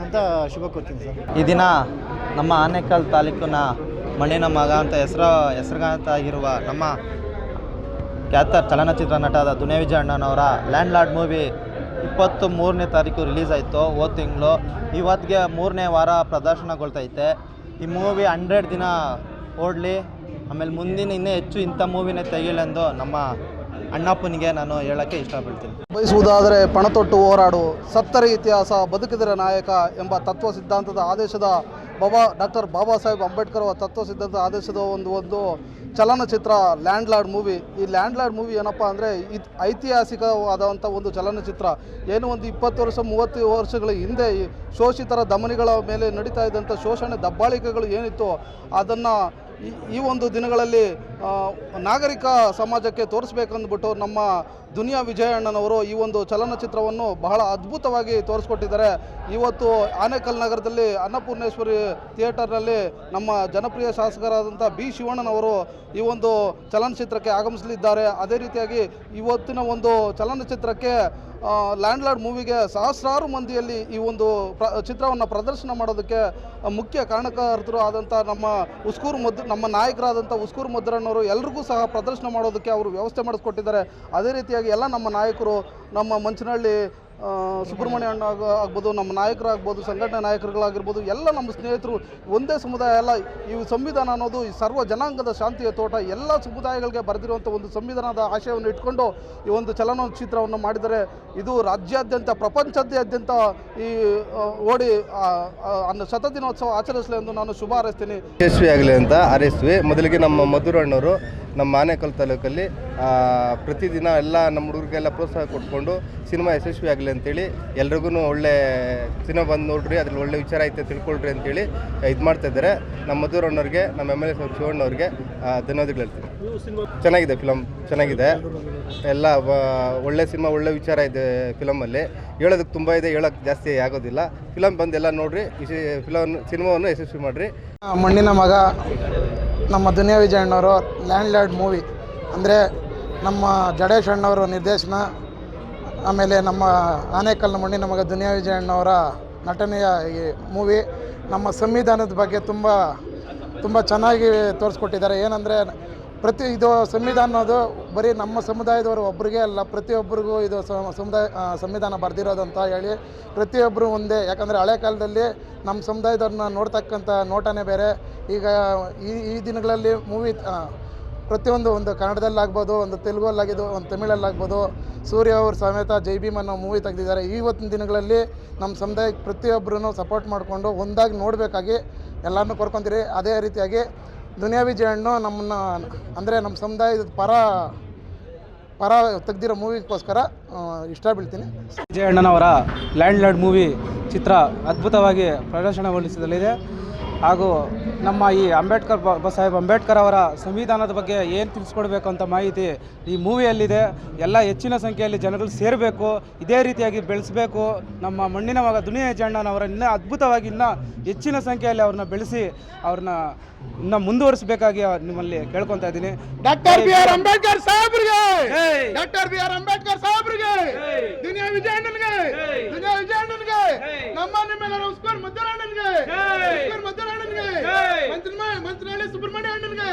S17: ಅಂತ ಶುಭ ಕೋರ್ತೀನಿ ಸರ್.
S18: ಈ ದಿನ ನಮ್ಮ ಆನೇಕಲ್ ತಾಲೂಕಿನ ಮಣ್ಣಿನ ಮಗ ಅಂತ ಹೆಸರುಗಾಂತಾಗಿರುವ ನಮ್ಮ ಖ್ಯಾತ ಚಲನಚಿತ್ರ ನಟದ Duniya Vijay ಅಣ್ಣನವರ land lord movie 23ನೇ ತಾರೀಕು ರಿಲೀಸ್ ಆಯಿತು ಹೋದ ತಿಂಗಳು. ಇವತ್ತಿಗೆ 3ನೇ ವಾರ ಪ್ರದರ್ಶನಗೊಳ್ತೈತೆ. ಈ ಮೂವಿ 100 ದಿನ ಓಡಲಿ, ಆಮೇಲೆ ಮುಂದಿನ ಇನ್ನೂ ಹೆಚ್ಚು ಇಂಥ ಮೂವಿನೇ ತೆಗೀಲೆಂದು ನಮ್ಮ ಅಣ್ಣಪ್ಪನಿಗೆ ನಾನು ಹೇಳೋಕ್ಕೆ ಇಷ್ಟಪಡ್ತೀನಿ.
S19: ಬಯಸುವುದಾದರೆ ಪಣತೊಟ್ಟು ಹೋರಾಡು, ಸತ್ತರ ಇತಿಹಾಸ, ಬದುಕಿದರೆ ನಾಯಕ ಎಂಬ ತತ್ವ ಸಿದ್ಧಾಂತದ ಆದೇಶದ ಡಾಕ್ಟರ್ ಬಾಬಾ ಸಾಹೇಬ್ ಅಂಬೇಡ್ಕರ್ ಅವರ ತತ್ವ ಸಿದ್ಧಾಂತ ಆದೇಶದ ಒಂದು ಚಲನಚಿತ್ರ ಲ್ಯಾಂಡ್ ಲಾರ್ಡ್ ಮೂವಿ. ಈ ಲ್ಯಾಂಡ್ ಲಾರ್ಡ್ ಮೂವಿ ಏನಪ್ಪ ಅಂದರೆ ಐತಿಹಾಸಿಕವಾದಂಥ ಒಂದು ಚಲನಚಿತ್ರ. ಏನು ಒಂದು 20 ವರ್ಷ 30 ವರ್ಷಗಳ ಹಿಂದೆ ಈ ಶೋಷಿತರ ದಮನಿಗಳ ಮೇಲೆ ನಡೀತಾ ಇದ್ದಂಥ ಶೋಷಣೆ ದಬ್ಬಾಳಿಕೆಗಳು ಏನಿತ್ತು ಅದನ್ನು ಈ ಒಂದು ದಿನಗಳಲ್ಲಿ ನಾಗರಿಕ ಸಮಾಜಕ್ಕೆ ತೋರಿಸ್ಬೇಕಂದ್ಬಿಟ್ಟು ನಮ್ಮ ದುನಿಯಾ ವಿಜಯ್ ಅಣ್ಣನವರು ಈ ಒಂದು ಚಲನಚಿತ್ರವನ್ನು ಬಹಳ ಅದ್ಭುತವಾಗಿ ತೋರಿಸ್ಕೊಟ್ಟಿದ್ದಾರೆ. ಇವತ್ತು ಆನೇಕಲ್ ನಗರದಲ್ಲಿ ಅನ್ನಪೂರ್ಣೇಶ್ವರಿ ಥಿಯೇಟರ್ನಲ್ಲಿ ನಮ್ಮ ಜನಪ್ರಿಯ ಶಾಸಕರಾದಂಥ ಬಿ ಶಿವಣ್ಣನವರು ಈ ಒಂದು ಚಲನಚಿತ್ರಕ್ಕೆ ಆಗಮಿಸಲಿದ್ದಾರೆ. ಅದೇ ರೀತಿಯಾಗಿ ಇವತ್ತಿನ ಒಂದು ಚಲನಚಿತ್ರಕ್ಕೆ ಲ್ಯಾಂಡ್ ಲಾರ್ಡ್ ಮೂವಿಗೆ ಸಹಸ್ರಾರು ಮಂದಿಯಲ್ಲಿ ಈ ಒಂದು ಚಿತ್ರವನ್ನು ಪ್ರದರ್ಶನ ಮಾಡೋದಕ್ಕೆ ಮುಖ್ಯ ಕಾರಣಕರ್ತರು ಆದಂಥ ನಮ್ಮ ನಾಯಕರಾದಂಥ ಉಸ್ಕೂರು ಮುದ್ರಣ್ಣವರು ಎಲ್ರಿಗೂ ಸಹ ಪ್ರದರ್ಶನ ಮಾಡೋದಕ್ಕೆ ಅವರು ವ್ಯವಸ್ಥೆ ಮಾಡಿಸ್ಕೊಟ್ಟಿದ್ದಾರೆ. ಅದೇ ರೀತಿಯಾಗಿ ಎಲ್ಲ ನಮ್ಮ ನಾಯಕರು, ನಮ್ಮ ಮಂಚನಹಳ್ಳಿ ಸುಬ್ರಹ್ಮಣ್ಯ ಅಣ್ಣ ಆಗ್ಬೋದು, ನಮ್ಮ ನಾಯಕರಾಗ್ಬೋದು, ಸಂಘಟನೆ ನಾಯಕರುಗಳಾಗಿರ್ಬೋದು, ಎಲ್ಲ ನಮ್ಮ ಸ್ನೇಹಿತರು ಒಂದೇ ಸಮುದಾಯ ಅಲ್ಲ. ಈ ಸಂವಿಧಾನ ಅನ್ನೋದು ಈ ಸರ್ವ ಜನಾಂಗದ ಶಾಂತಿಯ ತೋಟ, ಎಲ್ಲ ಸಮುದಾಯಗಳಿಗೆ ಬರೆದಿರುವಂಥ ಒಂದು ಸಂವಿಧಾನದ ಆಶಯವನ್ನು ಇಟ್ಕೊಂಡು ಈ ಒಂದು ಚಲನಚಿತ್ರವನ್ನು ಮಾಡಿದರೆ ಇದು ರಾಜ್ಯಾದ್ಯಂತ ಪ್ರಪಂಚದಾದ್ಯಂತ ಈ ಓಡಿ ಶತದಿನೋತ್ಸವ ಆಚರಿಸಲಿ ಎಂದು ನಾನು ಶುಭ ಹಾರೈಸ್ತೀನಿ.
S20: ಯಶಸ್ವಿಯಾಗಲಿ ಅಂತ ಹಾರೈಸ್ತೀವಿ. ಮೊದಲಿಗೆ ನಮ್ಮ ಮಧುರಣ್ಣವರು ನಮ್ಮ ಆನೇಕಲ್ ತಾಲೂಕಲ್ಲಿ ಪ್ರತಿದಿನ ಎಲ್ಲ ನಮ್ಮ ಹುಡುಗರಿಗೆಲ್ಲ ಪ್ರೋತ್ಸಾಹ ಕೊಟ್ಕೊಂಡು ಸಿನಿಮಾ ಯಶಸ್ವಿ ಆಗಲಿ ಅಂತೇಳಿ ಎಲ್ರಿಗೂ ಒಳ್ಳೆ ಸಿನಿಮಾ ಬಂದು ನೋಡ್ರಿ, ಅದ್ರಲ್ಲಿ ಒಳ್ಳೆ ವಿಚಾರ ಐತೆ ತಿಳ್ಕೊಳ್ರಿ ಅಂತೇಳಿ ಇದು ಮಾಡ್ತಾಯಿದ್ದಾರೆ. ನಮ್ಮ ಮಧುರಣ್ಣವ್ರಿಗೆ, ನಮ್ಮ MLA ಶಿವಣ್ಣವ್ರಿಗೆ ಧನ್ಯವಾದಗಳು ಹೇಳ್ತೀನಿ. ಚೆನ್ನಾಗಿದೆ, ಫಿಲಮ್ ಚೆನ್ನಾಗಿದೆ, ಎಲ್ಲ ಒಳ್ಳೆ ಸಿನಿಮಾ, ಒಳ್ಳೆ ವಿಚಾರ ಇದೆ ಫಿಲಮಲ್ಲಿ. ಹೇಳೋದಕ್ಕೆ ತುಂಬ ಇದೆ, ಹೇಳೋಕ್ಕೆ ಜಾಸ್ತಿ ಆಗೋದಿಲ್ಲ. ಫಿಲಮ್ ಬಂದೆಲ್ಲ ನೋಡಿರಿ, ಸಿನಿಮಾವನ್ನು ಯಶಸ್ವಿ ಮಾಡಿರಿ.
S19: ಮಣ್ಣಿನ ಮಗ ನಮ್ಮ ದುನಿಯಾ ವಿಜಯ್ ಅಣ್ಣವರು ಲ್ಯಾಂಡ್ ಲಾರ್ಡ್ ಮೂವಿ ಅಂದರೆ ನಮ್ಮ ಜಡೇಶ್ ಅಣ್ಣವರು ನಿರ್ದೇಶನ, ಆಮೇಲೆ ನಮ್ಮ ಆನೇಕಲ್ನ ಮಣ್ಣಿನ ಮಗ ದುನಿಯಾ ವಿಜಯ್ ಅಣ್ಣವರ ನಟನೆಯ ಈ ಮೂವಿ ನಮ್ಮ ಸಂವಿಧಾನದ ಬಗ್ಗೆ ತುಂಬ ಚೆನ್ನಾಗಿ ತೋರಿಸ್ಕೊಟ್ಟಿದ್ದಾರೆ. ಏನಂದರೆ ಇದು ಸಂವಿಧಾನ ಅನ್ನೋದು ಬರೀ ನಮ್ಮ ಸಮುದಾಯದವರು ಒಬ್ಬರಿಗೆ ಅಲ್ಲ, ಪ್ರತಿಯೊಬ್ಬರಿಗೂ ಇದು ಸಂವಿಧಾನ ಬರೆದಿರೋದು ಅಂತ ಹೇಳಿ ಪ್ರತಿಯೊಬ್ಬರು ಒಂದೇ. ಯಾಕಂದರೆ ಹಳೆ ಕಾಲದಲ್ಲಿ ನಮ್ಮ ಸಮುದಾಯದವ್ರನ್ನ ನೋಡ್ತಕ್ಕಂಥ ನೋಟನೇ ಬೇರೆ. ಈಗ ಈ ದಿನಗಳಲ್ಲಿ ಮೂವಿ ಪ್ರತಿಯೊಂದು ಒಂದು ಕನ್ನಡದಲ್ಲಾಗ್ಬೋದು, ಒಂದು ತೆಲುಗಲ್ಲಾಗಿದ್ದು, ಒಂದು ತಮಿಳಲ್ಲಾಗ್ಬೋದು, ಸೂರ್ಯ ಅವ್ರ ಸಮೇತ ಜೈ ಭೀಮ್ ಅನ್ನೋ ಮೂವಿ ತೆಗೆದಿದ್ದಾರೆ. ಇವತ್ತಿನ ದಿನಗಳಲ್ಲಿ ನಮ್ಮ ಸಮುದಾಯಕ್ಕೆ ಪ್ರತಿಯೊಬ್ಬರೂ ಸಪೋರ್ಟ್ ಮಾಡಿಕೊಂಡು ಒಂದಾಗಿ ನೋಡಬೇಕಾಗಿ ಎಲ್ಲರನ್ನೂ ಕೋರ್ಕೊತೀರಿ. ಅದೇ ರೀತಿಯಾಗಿ ದುನಿಯಾ ವಿಜಯ್ ಅಣ್ಣ ನಮ್ಮನ್ನ ಅಂದರೆ ನಮ್ಮ ಸಮುದಾಯದ ಪರ ತೆಗೆದಿರೋ ಮೂವಿಗೋಸ್ಕರ ಇಷ್ಟ ಬೀಳ್ತೀನಿ.
S15: ವಿಜಯ್ ಅಣ್ಣನವರ ಲ್ಯಾಂಡ್ ಲಾರ್ಡ್ ಮೂವಿ ಚಿತ್ರ ಅದ್ಭುತವಾಗಿ ಪ್ರದರ್ಶನಗೊಳಿಸಲಿದೆ. ಹಾಗೂ ನಮ್ಮ ಈ ಸಾಹೇಬ್ ಅಂಬೇಡ್ಕರ್ ಅವರ ಸಂವಿಧಾನದ ಬಗ್ಗೆ ಏನು ತಿಳಿಸ್ಕೊಡ್ಬೇಕು ಅಂತ ಮಾಹಿತಿ ಈ ಮೂವಿಯಲ್ಲಿದೆ. ಎಲ್ಲ ಹೆಚ್ಚಿನ ಸಂಖ್ಯೆಯಲ್ಲಿ ಜನಗಳು ಸೇರಬೇಕು, ಇದೇ ರೀತಿಯಾಗಿ ಬೆಳೆಸಬೇಕು. ನಮ್ಮ ಮಣ್ಣಿನ ಮಗ ದುನಿಯಾ ವಿಜಯ್ ಅಣ್ಣನವರ ಇನ್ನೂ ಅದ್ಭುತವಾಗಿ ಇನ್ನೂ ಹೆಚ್ಚಿನ ಸಂಖ್ಯೆಯಲ್ಲಿ ಅವ್ರನ್ನ ಬೆಳೆಸಿ ಅವ್ರನ್ನ ಇನ್ನೂ ಮುಂದುವರಿಸಬೇಕಾಗಿ ನಿಮ್ಮಲ್ಲಿ ಕೇಳ್ಕೊತಾ ಇದ್ದೀನಿ.
S14: ಡಾಕ್ಟರ್ ಬಿ ಆರ್ ಅಂಬೇಡ್ಕರ್ ಸಾಹೇಬ್ರಿಗೆ, ಡಾಕ್ಟರ್ ಬಿ ಆರ್ ಅಂಬೇಡ್ಕರ್ ಸಾಹೇಬ್ರಿಗೆ, ದುನಿಯಾ ವಿಜಯ್ ಅಣ್ಣನಿಗೆ, ದುನಿಯಾ ವಿಜಯ್ ಅಣ್ಣನಿಗೆ, ನಮ್ಮ ನಿಮ್ಮೆಲ್ಲರ ಉಸ್ಮಾನ್ ಮದ್ದರಣ್ಣನಿಗೆ, ಮಂತ್ರನಹಳ್ಳಿ ಸುಬ್ರಹ್ಮಣ್ಯ ಅಣ್ಣನಿಗೆ.